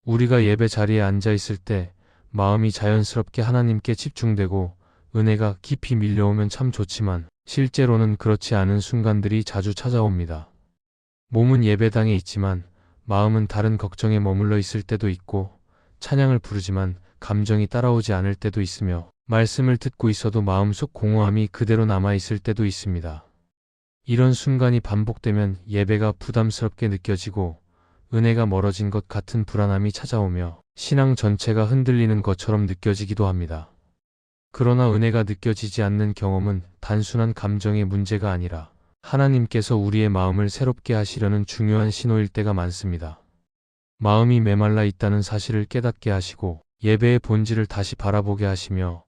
우리가 예배 자리에 앉아 있을 때 마음이 자연스럽게 하나님께 집중되고 은혜가 깊이 밀려오면 참 좋지만 실제로는 그렇지 않은 순간들이 자주 찾아옵니다. 몸은 예배당에 있지만 마음은 다른 걱정에 머물러 있을 때도 있고, 찬양을 부르지만 감정이 따라오지 않을 때도 있으며, 말씀을 듣고 있어도 마음속 공허함이 그대로 남아 있을 때도 있습니다. 이런 순간이 반복되면 예배가 부담스럽게 느껴지고 은혜가 멀어진 것 같은 불안함이 찾아오며 신앙 전체가 흔들리는 것처럼 느껴지기도 합니다. 그러나 은혜가 느껴지지 않는 경험은 단순한 감정의 문제가 아니라 하나님께서 우리의 마음을 새롭게 하시려는 중요한 신호일 때가 많습니다. 마음이 메말라 있다는 사실을 깨닫게 하시고 예배의 본질을 다시 바라보게 하시며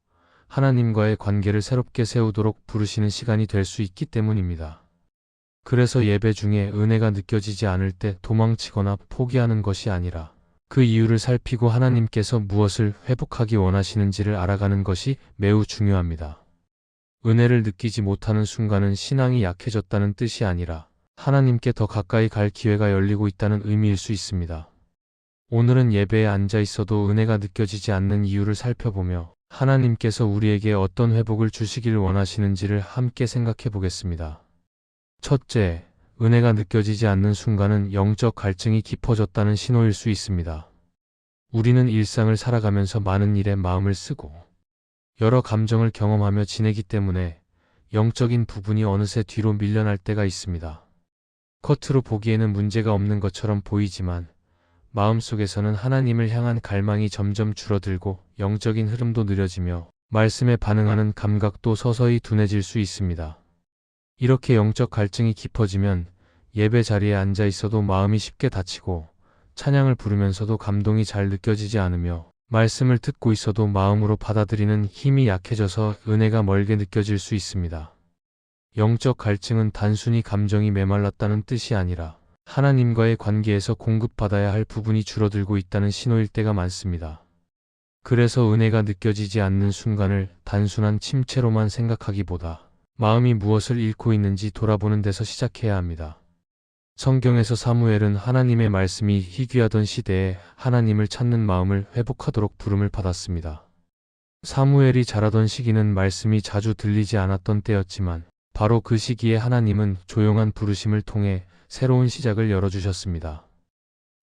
하나님과의 관계를 새롭게 세우도록 부르시는 시간이 될 수 있기 때문입니다. 그래서 예배 중에 은혜가 느껴지지 않을 때 도망치거나 포기하는 것이 아니라 그 이유를 살피고 하나님께서 무엇을 회복하기 원하시는지를 알아가는 것이 매우 중요합니다. 은혜를 느끼지 못하는 순간은 신앙이 약해졌다는 뜻이 아니라 하나님께 더 가까이 갈 기회가 열리고 있다는 의미일 수 있습니다. 오늘은 예배에 앉아 있어도 은혜가 느껴지지 않는 이유를 살펴보며 하나님께서 우리에게 어떤 회복을 주시기를 원하시는지를 함께 생각해 보겠습니다. 첫째, 은혜가 느껴지지 않는 순간은 영적 갈증이 깊어졌다는 신호일 수 있습니다. 우리는 일상을 살아가면서 많은 일에 마음을 쓰고 여러 감정을 경험하며 지내기 때문에 영적인 부분이 어느새 뒤로 밀려날 때가 있습니다. 겉으로 보기에는 문제가 없는 것처럼 보이지만 마음속에서는 하나님을 향한 갈망이 점점 줄어들고 영적인 흐름도 느려지며 말씀에 반응하는 감각도 서서히 둔해질 수 있습니다. 이렇게 영적 갈증이 깊어지면 예배 자리에 앉아 있어도 마음이 쉽게 다치고 찬양을 부르면서도 감동이 잘 느껴지지 않으며 말씀을 듣고 있어도 마음으로 받아들이는 힘이 약해져서 은혜가 멀게 느껴질 수 있습니다. 영적 갈증은 단순히 감정이 메말랐다는 뜻이 아니라 하나님과의 관계에서 공급받아야 할 부분이 줄어들고 있다는 신호일 때가 많습니다. 그래서 은혜가 느껴지지 않는 순간을 단순한 침체로만 생각하기보다 마음이 무엇을 잃고 있는지 돌아보는 데서 시작해야 합니다. 성경에서 사무엘은 하나님의 말씀이 희귀하던 시대에 하나님을 찾는 마음을 회복하도록 부름을 받았습니다. 사무엘이 자라던 시기는 말씀이 자주 들리지 않았던 때였지만 바로 그 시기에 하나님은 조용한 부르심을 통해 새로운 시작을 열어주셨습니다.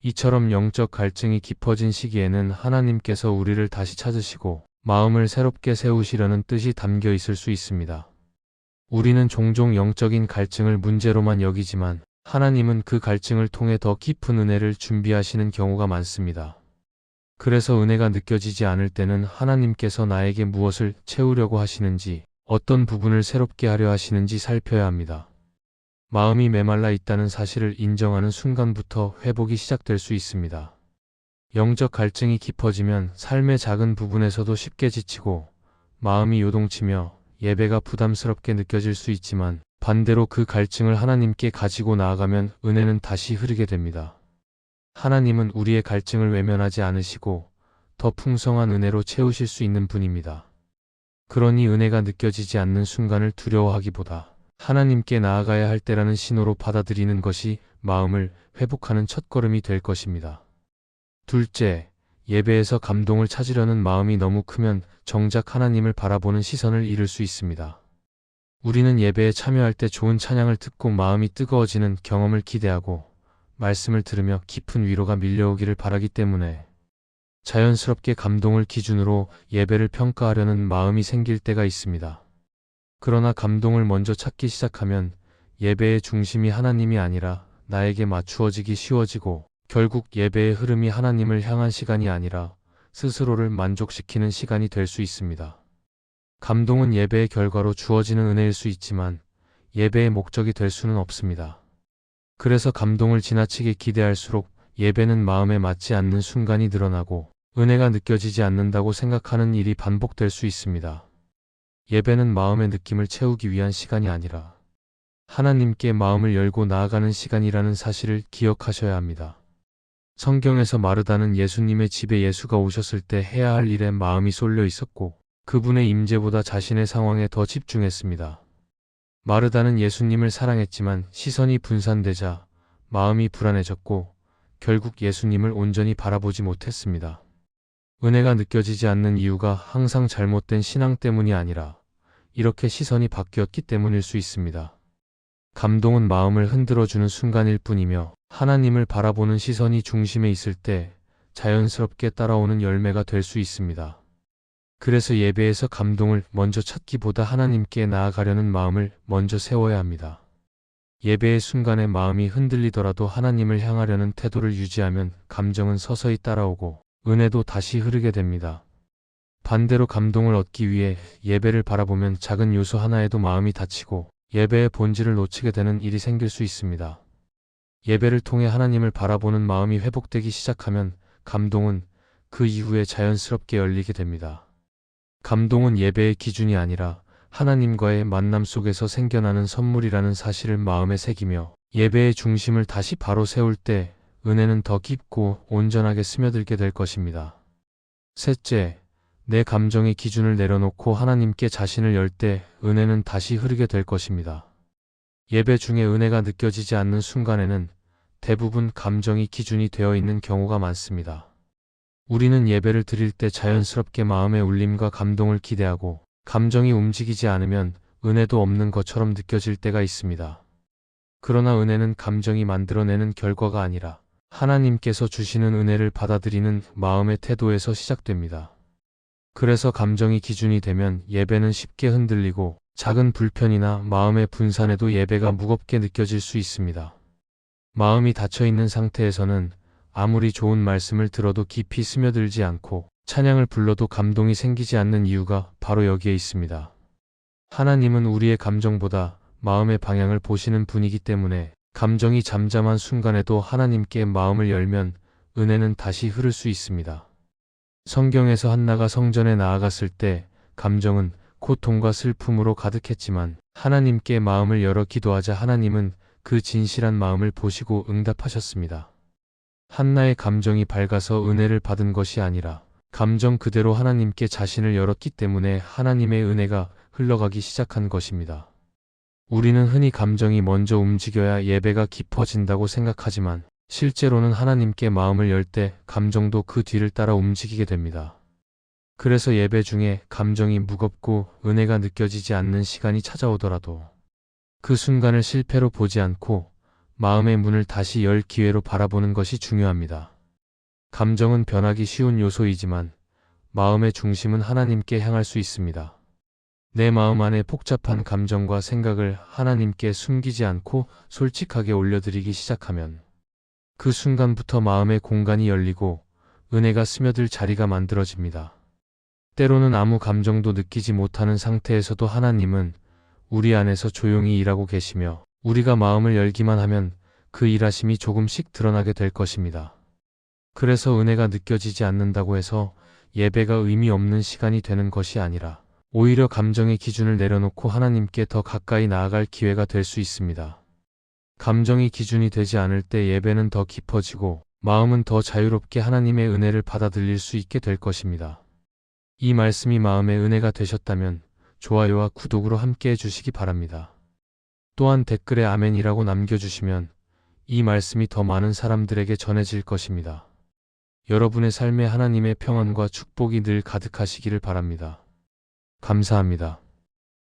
이처럼 영적 갈증이 깊어진 시기에는 하나님께서 우리를 다시 찾으시고 마음을 새롭게 세우시려는 뜻이 담겨 있을 수 있습니다. 우리는 종종 영적인 갈증을 문제로만 여기지만 하나님은 그 갈증을 통해 더 깊은 은혜를 준비하시는 경우가 많습니다. 그래서 은혜가 느껴지지 않을 때는 하나님께서 나에게 무엇을 채우려고 하시는지, 어떤 부분을 새롭게 하려 하시는지 살펴야 합니다. 마음이 메말라 있다는 사실을 인정하는 순간부터 회복이 시작될 수 있습니다. 영적 갈증이 깊어지면 삶의 작은 부분에서도 쉽게 지치고 마음이 요동치며 예배가 부담스럽게 느껴질 수 있지만 반대로 그 갈증을 하나님께 가지고 나아가면 은혜는 다시 흐르게 됩니다. 하나님은 우리의 갈증을 외면하지 않으시고 더 풍성한 은혜로 채우실 수 있는 분입니다. 그러니 은혜가 느껴지지 않는 순간을 두려워하기보다 하나님께 나아가야 할 때라는 신호로 받아들이는 것이 마음을 회복하는 첫걸음이 될 것입니다. 둘째, 예배에서 감동을 찾으려는 마음이 너무 크면 정작 하나님을 바라보는 시선을 잃을 수 있습니다. 우리는 예배에 참여할 때 좋은 찬양을 듣고 마음이 뜨거워지는 경험을 기대하고 말씀을 들으며 깊은 위로가 밀려오기를 바라기 때문에 자연스럽게 감동을 기준으로 예배를 평가하려는 마음이 생길 때가 있습니다. 그러나 감동을 먼저 찾기 시작하면 예배의 중심이 하나님이 아니라 나에게 맞추어지기 쉬워지고 결국 예배의 흐름이 하나님을 향한 시간이 아니라 스스로를 만족시키는 시간이 될 수 있습니다. 감동은 예배의 결과로 주어지는 은혜일 수 있지만 예배의 목적이 될 수는 없습니다. 그래서 감동을 지나치게 기대할수록 예배는 마음에 맞지 않는 순간이 늘어나고 은혜가 느껴지지 않는다고 생각하는 일이 반복될 수 있습니다. 예배는 마음의 느낌을 채우기 위한 시간이 아니라 하나님께 마음을 열고 나아가는 시간이라는 사실을 기억하셔야 합니다. 성경에서 마르다는 예수님의 집에 예수가 오셨을 때 해야 할 일에 마음이 쏠려 있었고 그분의 임재보다 자신의 상황에 더 집중했습니다. 마르다는 예수님을 사랑했지만 시선이 분산되자 마음이 불안해졌고 결국 예수님을 온전히 바라보지 못했습니다. 은혜가 느껴지지 않는 이유가 항상 잘못된 신앙 때문이 아니라 이렇게 시선이 바뀌었기 때문일 수 있습니다. 감동은 마음을 흔들어주는 순간일 뿐이며 하나님을 바라보는 시선이 중심에 있을 때 자연스럽게 따라오는 열매가 될 수 있습니다. 그래서 예배에서 감동을 먼저 찾기보다 하나님께 나아가려는 마음을 먼저 세워야 합니다. 예배의 순간에 마음이 흔들리더라도 하나님을 향하려는 태도를 유지하면 감정은 서서히 따라오고 은혜도 다시 흐르게 됩니다. 반대로 감동을 얻기 위해 예배를 바라보면 작은 요소 하나에도 마음이 다치고 예배의 본질을 놓치게 되는 일이 생길 수 있습니다. 예배를 통해 하나님을 바라보는 마음이 회복되기 시작하면 감동은 그 이후에 자연스럽게 열리게 됩니다. 감동은 예배의 기준이 아니라 하나님과의 만남 속에서 생겨나는 선물이라는 사실을 마음에 새기며 예배의 중심을 다시 바로 세울 때 은혜는 더 깊고 온전하게 스며들게 될 것입니다. 셋째, 내 감정의 기준을 내려놓고 하나님께 자신을 열 때 은혜는 다시 흐르게 될 것입니다. 예배 중에 은혜가 느껴지지 않는 순간에는 대부분 감정이 기준이 되어 있는 경우가 많습니다. 우리는 예배를 드릴 때 자연스럽게 마음의 울림과 감동을 기대하고 감정이 움직이지 않으면 은혜도 없는 것처럼 느껴질 때가 있습니다. 그러나 은혜는 감정이 만들어내는 결과가 아니라 하나님께서 주시는 은혜를 받아들이는 마음의 태도에서 시작됩니다. 그래서 감정이 기준이 되면 예배는 쉽게 흔들리고 작은 불편이나 마음의 분산에도 예배가 무겁게 느껴질 수 있습니다. 마음이 닫혀있는 상태에서는 아무리 좋은 말씀을 들어도 깊이 스며들지 않고 찬양을 불러도 감동이 생기지 않는 이유가 바로 여기에 있습니다. 하나님은 우리의 감정보다 마음의 방향을 보시는 분이기 때문에 감정이 잠잠한 순간에도 하나님께 마음을 열면 은혜는 다시 흐를 수 있습니다. 성경에서 한나가 성전에 나아갔을 때 감정은 고통과 슬픔으로 가득했지만 하나님께 마음을 열어 기도하자 하나님은 그 진실한 마음을 보시고 응답하셨습니다. 한나의 감정이 밝아서 은혜를 받은 것이 아니라 감정 그대로 하나님께 자신을 열었기 때문에 하나님의 은혜가 흘러가기 시작한 것입니다. 우리는 흔히 감정이 먼저 움직여야 예배가 깊어진다고 생각하지만 실제로는 하나님께 마음을 열 때 감정도 그 뒤를 따라 움직이게 됩니다. 그래서 예배 중에 감정이 무겁고 은혜가 느껴지지 않는 시간이 찾아오더라도 그 순간을 실패로 보지 않고 마음의 문을 다시 열 기회로 바라보는 것이 중요합니다. 감정은 변하기 쉬운 요소이지만 마음의 중심은 하나님께 향할 수 있습니다. 내 마음 안에 복잡한 감정과 생각을 하나님께 숨기지 않고 솔직하게 올려드리기 시작하면 그 순간부터 마음의 공간이 열리고 은혜가 스며들 자리가 만들어집니다. 때로는 아무 감정도 느끼지 못하는 상태에서도 하나님은 우리 안에서 조용히 일하고 계시며 우리가 마음을 열기만 하면 그 일하심이 조금씩 드러나게 될 것입니다. 그래서 은혜가 느껴지지 않는다고 해서 예배가 의미 없는 시간이 되는 것이 아니라 오히려 감정의 기준을 내려놓고 하나님께 더 가까이 나아갈 기회가 될 수 있습니다. 감정이 기준이 되지 않을 때 예배는 더 깊어지고 마음은 더 자유롭게 하나님의 은혜를 받아들일 수 있게 될 것입니다. 이 말씀이 마음의 은혜가 되셨다면 좋아요와 구독으로 함께 해주시기 바랍니다. 또한 댓글에 아멘이라고 남겨주시면 이 말씀이 더 많은 사람들에게 전해질 것입니다. 여러분의 삶에 하나님의 평안과 축복이 늘 가득하시기를 바랍니다. 감사합니다.